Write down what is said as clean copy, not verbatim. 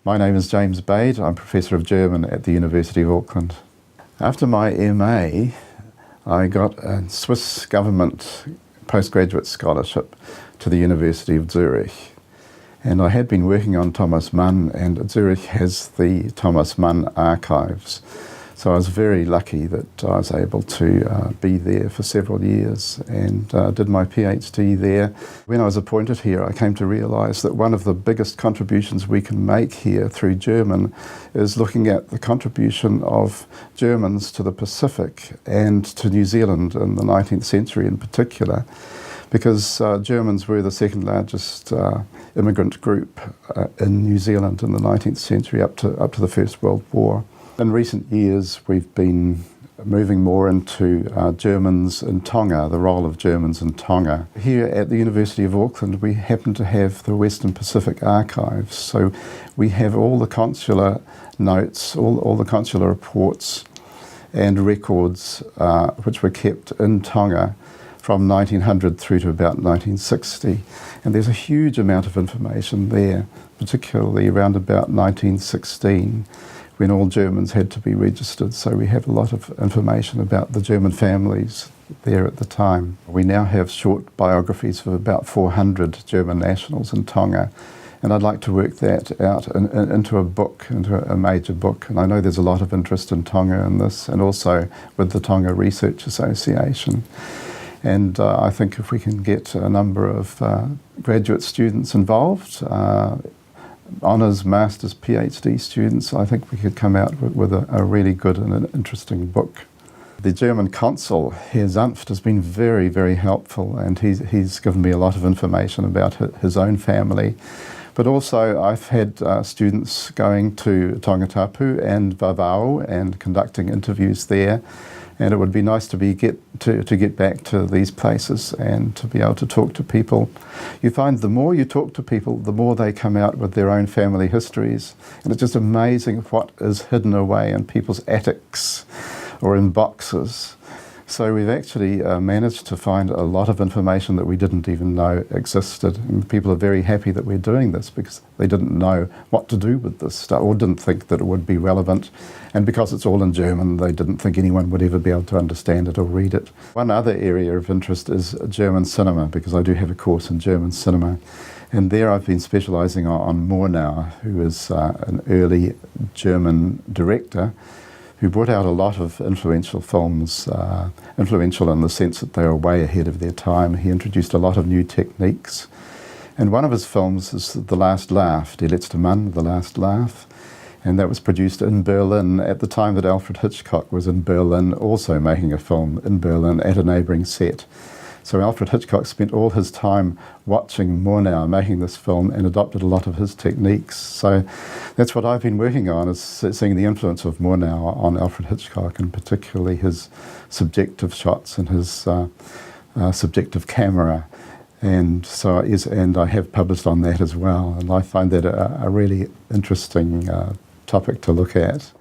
My name is James Bade. I'm Professor of German at the University of Auckland. After my MA, I got a Swiss government postgraduate scholarship to the University of Zurich. And I had been working on Thomas Mann, and Zurich has the Thomas Mann archives. So I was very lucky that I was able to be there for several years and did my PhD there. When I was appointed here, I came to realise that one of the biggest contributions we can make here through German is looking at the contribution of Germans to the Pacific and to New Zealand in the 19th century in particular, because Germans were the second largest immigrant group in New Zealand in the 19th century up to the First World War. In recent years, we've been moving more into Germans in Tonga, the role of Germans in Tonga. Here at the University of Auckland, we happen to have the Western Pacific Archives, so we have all the consular notes, all the consular reports and records which were kept in Tonga from 1900 through to about 1960. And there's a huge amount of information there, particularly around about 1916. When all Germans had to be registered, so we have a lot of information about the German families there at the time. We now have short biographies of about 400 German nationals in Tonga, and I'd like to work that out into a book, into a major book. And I know there's a lot of interest in Tonga in this, and also with the Tonga Research Association. And I think if we can get a number of graduate students involved, honours, masters, PhD students, I think we could come out with a really good and an interesting book. The German consul, Herr Sanft, has been very, very helpful, and he's given me a lot of information about his own family. But also I've had students going to Tongatapu and Vavau and conducting interviews there. And it would be nice to get back to these places and to be able to talk to people. You find the more you talk to people, the more they come out with their own family histories. And it's just amazing what is hidden away in people's attics or in boxes. So we've actually managed to find a lot of information that we didn't even know existed. And people are very happy that we're doing this because they didn't know what to do with this stuff or didn't think that it would be relevant. And because it's all in German, they didn't think anyone would ever be able to understand it or read it. One other area of interest is German cinema, because I do have a course in German cinema. And there I've been specialising on Murnau, who is an early German director who brought out a lot of influential films, influential in the sense that they were way ahead of their time. He introduced a lot of new techniques. And one of his films is The Last Laugh, Der letzte Mann, The Last Laugh. And that was produced in Berlin at the time that Alfred Hitchcock was in Berlin, also making a film in Berlin at a neighbouring set. So Alfred Hitchcock spent all his time watching Murnau making this film and adopted a lot of his techniques. So that's what I've been working on, is seeing the influence of Murnau on Alfred Hitchcock, and particularly his subjective shots and his subjective camera. And and I have published on that as well. And I find that a really interesting topic to look at.